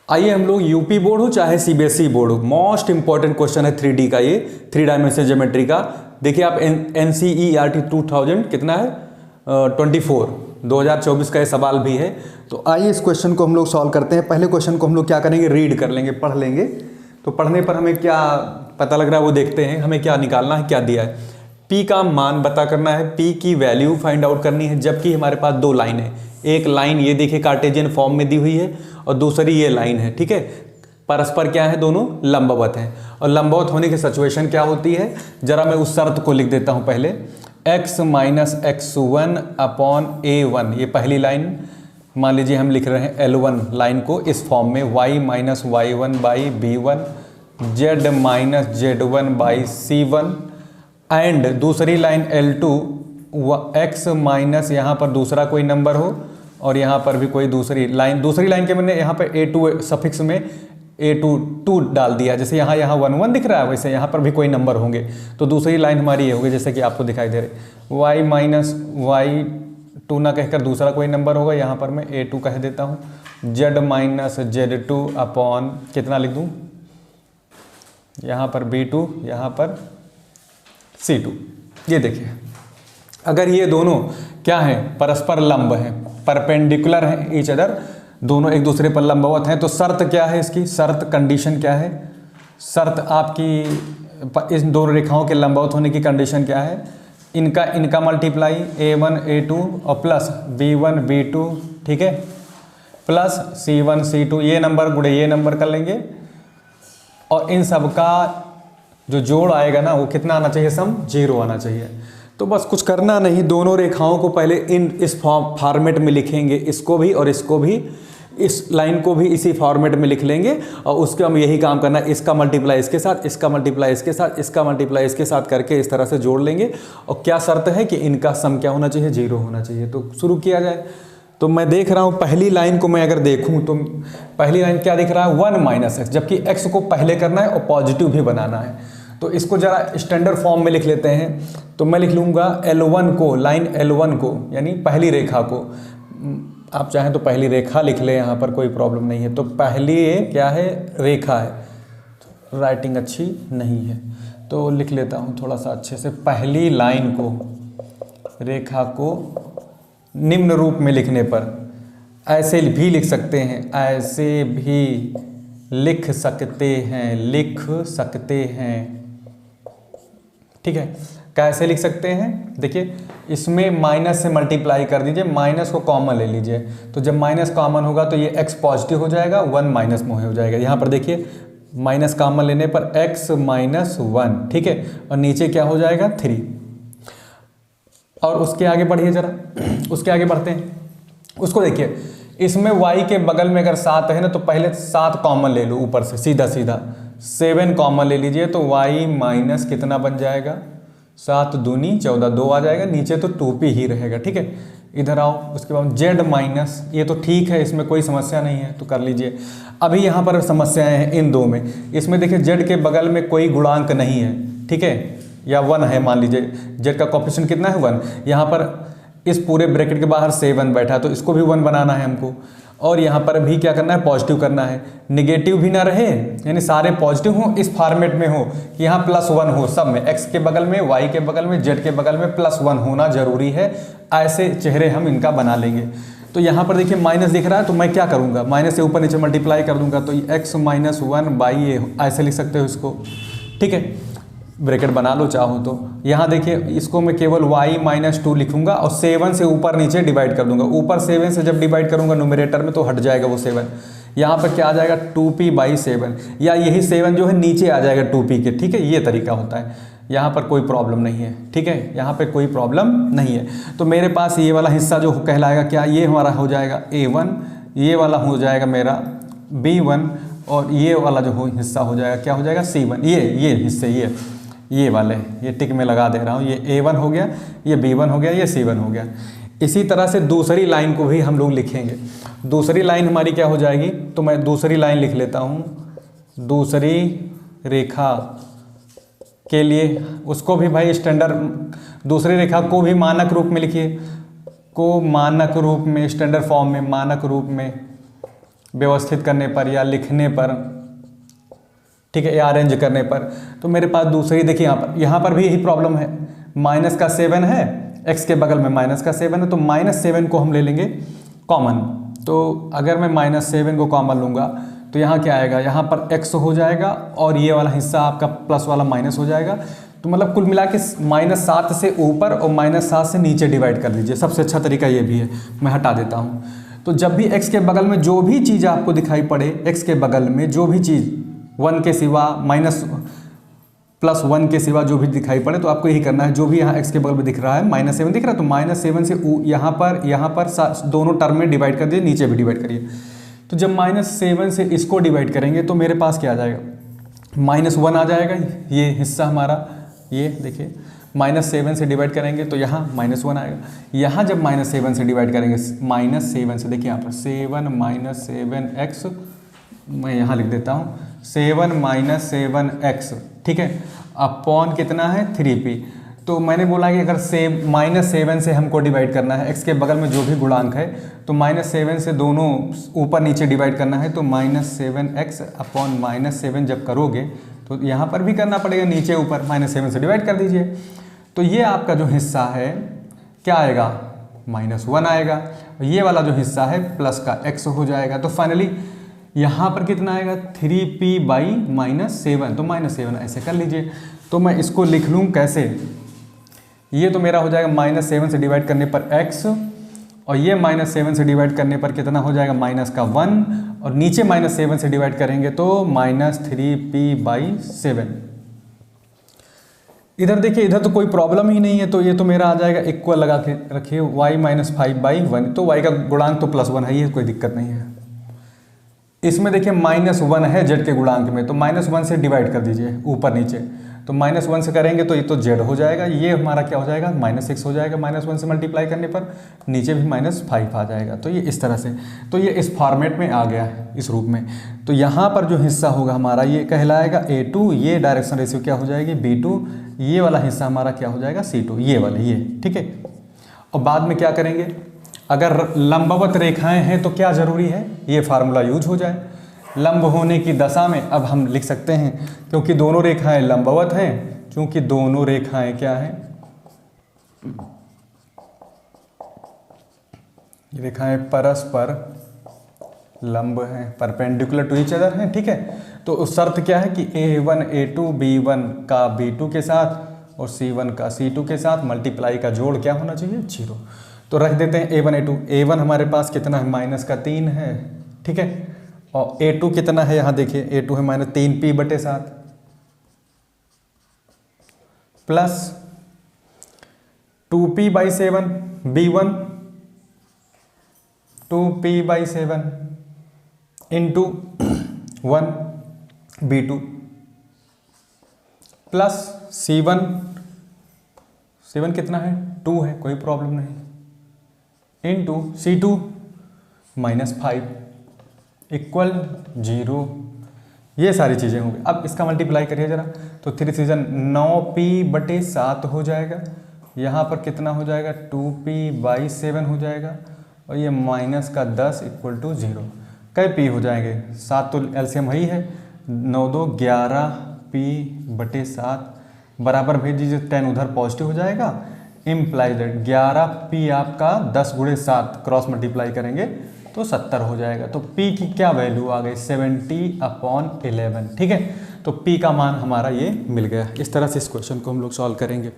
आइए हम लोग यूपी बोर्ड हो चाहे सीबीएसई बोर्ड हो, मोस्ट इंपॉर्टेंट क्वेश्चन है 3D का, ये 3 डायमेंशन ज्योमेट्री का। देखिए आप NCERT 2000 कितना है 2024 का ये सवाल भी है। तो आइए इस क्वेश्चन को हम लोग सॉल्व करते हैं। पहले क्वेश्चन को हम लोग क्या करेंगे, रीड कर लेंगे, पढ़ लेंगे। तो पढ़ने पर हमें क्या पता लग रहा है वो देखते हैं। हमें क्या निकालना है, क्या दिया है, P का मान पता करना है, P की वैल्यू फाइंड आउट करनी है। जबकि हमारे पास दो लाइन है, एक लाइन ये देखिए कार्टेशियन फॉर्म में दी हुई है और दूसरी ये लाइन है, ठीक है। परस्पर क्या है, दोनों लंबवत हैं। और लंबवत होने की सिचुएशन क्या होती है, जरा मैं उस शर्त को लिख देता हूं पहले। x minus x1 upon a1, ये पहली लाइन मान लीजिए हम लिख रहे हैं L1 लाइन को इस फॉर्म में, y minus y1 by b1, z minus z1 by c1, and दूसरी लाइन L2 x माइनस यहाँ पर दूसरा कोई नंबर हो और यहाँ पर भी कोई दूसरी लाइन के मैंने यहाँ पर a2 सफिक्स में a2 डाल दिया। जैसे यहाँ 1 दिख रहा है, वैसे यहाँ पर भी कोई नंबर होंगे। तो दूसरी लाइन हमारी ये होगी जैसे कि आपको दिखाई दे रही, y माइनस y2 ना कहकर दूसरा कोई नंबर होगा, यहाँ पर मैं a2 कह देता हूँ। z माइनस z2 अपॉन कितना लिख दूँ, यहाँ पर b2, यहाँ पर c2। ये देखिए अगर ये दोनों क्या है, परस्पर लंब हैं, परपेंडिकुलर हैं ईच अदर, दोनों एक दूसरे पर लंबवत हैं, तो शर्त क्या है इसकी, शर्त कंडीशन क्या है, शर्त आपकी इस दोनों रेखाओं के लंबवत होने की कंडीशन क्या है, इनका मल्टीप्लाई a1 a2 और प्लस b1 b2, ठीक है, प्लस c1 c2, ये नंबर गुणे ये नंबर कर लेंगे और इन सब का जो जोड़ आएगा ना वो कितना आना चाहिए, सम 0 आना चाहिए। तो बस कुछ करना नहीं, दोनों रेखाओं को पहले इस फॉर्मेट में लिखेंगे, इसको भी और इसको भी, इस लाइन को भी इसी फॉर्मेट में लिख लेंगे और उसके हम यही काम करना है, इसका मल्टीप्लाई इसके साथ, इसका मल्टीप्लाई इसके साथ, इसका मल्टीप्लाई इसके साथ करके इस तरह से जोड़ लेंगे। और क्या शर्त है कि इनका सम क्या होना चाहिए, 0 होना चाहिए। तो शुरू किया जाए। तो मैं देख रहा हूँ पहली लाइन को मैं अगर देखूँ तो पहली लाइन क्या दिख रहा है, 1 माइनस x, जबकि x को पहले करना है और पॉजिटिव भी बनाना है। तो इसको जरा स्टैंडर्ड फॉर्म में लिख लेते हैं। तो मैं लिख लूँगा L1 को, लाइन L1 को यानी पहली रेखा को, आप चाहें तो पहली रेखा लिख लें, यहाँ पर कोई प्रॉब्लम नहीं है। तो पहली क्या है, रेखा है, तो राइटिंग अच्छी नहीं है तो लिख लेता हूँ थोड़ा सा अच्छे से। पहली लाइन को, रेखा को निम्न रूप में लिखने पर ऐसे भी लिख सकते हैं, ऐसे भी लिख सकते हैं, ठीक है। कैसे लिख सकते हैं, देखिए इसमें माइनस से मल्टीप्लाई कर दीजिए, माइनस को कॉमन ले लीजिए। तो जब माइनस कॉमन होगा तो ये x पॉजिटिव हो जाएगा, 1 माइनस में हो जाएगा। यहाँ पर देखिए माइनस कॉमन लेने पर x माइनस 1, ठीक है, और नीचे क्या हो जाएगा 3। और उसके आगे बढ़िए जरा, उसके आगे बढ़ते हैं। उसको देखिए, इसमें y के बगल में अगर 7 है ना तो पहले 7 कॉमन ले लो, ऊपर से सीधा 7 कॉमन ले लीजिए। तो y माइनस कितना बन जाएगा, 7 दूनी 14, 2 आ जाएगा, नीचे तो 2p ही रहेगा, ठीक है। इधर आओ, उसके बाद z माइनस, ये तो ठीक है, इसमें कोई समस्या नहीं है तो कर लीजिए। अभी यहाँ पर समस्याएं हैं इन दो में। इसमें देखिए z के बगल में कोई गुणांक नहीं है, ठीक है, या 1 है, मान लीजिए z का कोएफिशिएंट कितना है 1। यहाँ पर इस पूरे ब्रैकेट के बाहर 7 बैठा है तो इसको भी 1 बनाना है हमको। और यहाँ पर भी क्या करना है, पॉजिटिव करना है, निगेटिव भी ना रहे, यानी सारे पॉजिटिव हों, इस फॉर्मेट में हो कि यहाँ +1 हो सब में, x के बगल में, y के बगल में, z के बगल में +1 होना जरूरी है। ऐसे चेहरे हम इनका बना लेंगे। तो यहाँ पर देखिए माइनस दिख रहा है तो मैं क्या करूँगा, माइनस से ऊपर नीचे मल्टीप्लाई कर दूंगा। तो x माइनस 1 बाई ए, ऐसे लिख सकते हो इसको, ठीक है, ब्रैकेट बना लो चाहो तो। यहाँ देखिए इसको मैं केवल y माइनस 2 लिखूंगा और 7 से ऊपर नीचे डिवाइड कर दूंगा। ऊपर 7 से जब डिवाइड करूंगा न्यूमरेटर में तो हट जाएगा वो 7, यहाँ पर क्या आ जाएगा 2p बाई 7, या यही 7 जो है नीचे आ जाएगा 2p के, ठीक है। ये तरीका होता है, यहाँ पर कोई प्रॉब्लम नहीं है, ठीक है, यहाँ पर कोई प्रॉब्लम नहीं है। तो मेरे पास ये वाला हिस्सा जो कहलाएगा क्या, ये हमारा हो जाएगा a1, ये वाला हो जाएगा मेरा b1 और ये वाला जो हिस्सा हो जाएगा क्या हो जाएगा c1। ये हिस्से ये वाले, ये टिक में लगा दे रहा हूँ, ये a1 हो गया, ये b1 हो गया, ये c1 हो गया। इसी तरह से दूसरी लाइन को भी हम लोग लिखेंगे। दूसरी लाइन हमारी क्या हो जाएगी, तो मैं दूसरी लाइन लिख लेता हूँ। दूसरी रेखा के लिए उसको भी भाई स्टैंडर्ड, दूसरी रेखा को भी मानक रूप में लिखिए, को मानक रूप में, स्टैंडर्ड फॉर्म में, मानक रूप में व्यवस्थित करने पर या लिखने पर, ठीक है, या अरेंज करने पर, तो मेरे पास दूसरी देखिए यहाँ पर भी यही प्रॉब्लम है। माइनस का 7 है, x के बगल में माइनस का 7 है, तो -7 को हम ले लेंगे कॉमन। तो अगर मैं -7 को कॉमन लूँगा तो यहाँ क्या आएगा, यहाँ पर x हो जाएगा और ये वाला हिस्सा आपका प्लस वाला माइनस हो जाएगा। तो मतलब कुल मिला के -7 से ऊपर और -7 से नीचे डिवाइड कर लीजिए। सबसे अच्छा तरीका ये भी है, मैं हटा देता हूँ। तो जब भी x के बगल में जो भी चीज़ आपको दिखाई पड़े, x के बगल में जो भी चीज़ 1 के सिवा +1 के सिवा जो भी दिखाई पड़े, तो आपको यही करना है। जो भी यहाँ x के बगल में दिख रहा है -7 दिख रहा है, तो -7 से यहाँ पर दोनों टर्म में डिवाइड कर दीजिए, नीचे भी डिवाइड करिए। तो जब -7 से इसको डिवाइड करेंगे तो मेरे पास क्या आ जाएगा, -1 आ जाएगा। ये हिस्सा हमारा, ये देखिए -7 से डिवाइड करेंगे तो यहाँ -1 आएगा। यहाँ जब -7 से डिवाइड करेंगे, -7 से, देखिए यहाँ पर 7 - 7x, मैं यहाँ लिख देता हूँ 7 - 7x, ठीक है, अपॉन कितना है 3p। तो मैंने बोला कि अगर -7 से हमको डिवाइड करना है, x के बगल में जो भी गुणांक है, तो -7 से दोनों ऊपर नीचे डिवाइड करना है। तो -7x अपॉन -7 जब करोगे तो यहाँ पर भी करना पड़ेगा, नीचे ऊपर -7 से डिवाइड कर दीजिए। तो ये आपका जो हिस्सा है क्या आएगा, -1 आएगा। ये वाला जो हिस्सा है प्लस का x हो जाएगा। तो फाइनली यहाँ पर कितना आएगा, 3p/-7। तो -7 ऐसे कर लीजिए। तो मैं इसको लिख लूँ कैसे, ये तो मेरा हो जाएगा -7 से डिवाइड करने पर x, और ये -7 से डिवाइड करने पर कितना हो जाएगा, -1, और नीचे -7 से डिवाइड करेंगे तो -3p/7। इधर देखिए, इधर तो कोई प्रॉब्लम ही नहीं है, तो ये तो मेरा आ जाएगा इक्वल लगा के रखिए y - 5/1। तो y का गुणांक तो +1 है, ये कोई दिक्कत नहीं है। इसमें देखिए -1 है z के गुणांक में, तो -1 से डिवाइड कर दीजिए ऊपर नीचे। तो -1 से करेंगे तो ये तो z हो जाएगा, ये हमारा क्या हो जाएगा, -6 हो जाएगा। -1 से मल्टीप्लाई करने पर नीचे भी -5 आ जाएगा। तो ये इस तरह से, तो ये इस फॉर्मेट में आ गया है, इस रूप में। तो यहाँ पर जो हिस्सा होगा हमारा ये कहलाएगा A2, ये डायरेक्शन रेशियो क्या हो जाएगी B2, ये वाला हिस्सा हमारा क्या हो जाएगा C2, ये वाले, ये, ठीक है। और बाद में क्या करेंगे, अगर लंबवत रेखाएं हैं तो क्या ज़रूरी है, ये फार्मूला यूज हो जाए। लंब होने की दशा में अब हम लिख सकते हैं, क्योंकि दोनों रेखाएं लंबवत हैं, क्योंकि दोनों रेखाएं क्या हैं, रेखाएं परस्पर लंब हैं, परपेंडिकुलर टू ईच अदर हैं, ठीक है। तो उस शर्त क्या है कि A1 A2 B1 का B2 के साथ और C1 का C2 के साथ मल्टीप्लाई का जोड़ क्या होना चाहिए, 0। तो रख देते हैं A1 A2। A1 हमारे पास कितना है, -3 है, ठीक है, और A2 कितना है, यहाँ देखिए A2 है -3p/7 plus 2p/7 B1, 2p/7 into 1 B2 plus C1 कितना है, 2 है, कोई प्रॉब्लम नहीं, इंटू C2 -5 इक्वल 0। ये सारी चीज़ें होंगी। अब इसका मल्टीप्लाई करिए ज़रा, तो 3 सीजन 9p/7 हो जाएगा। यहाँ पर कितना हो जाएगा, 2p/7 हो जाएगा, और ये -10 इक्वल टू 0। कई p हो जाएंगे, 7 तो एलसीएम ही है, 9 2 11p/7 बराबर भेज दीजिए, 10 उधर पॉजिटिव हो जाएगा। इम्प्लाई दैट 11p आपका 10 × 7 क्रॉस मल्टीप्लाई करेंगे तो 70 हो जाएगा। तो p की क्या वैल्यू आ गई, 70/11, ठीक है। तो p का मान हमारा ये मिल गया। इस तरह से इस क्वेश्चन को हम लोग सॉल्व करेंगे।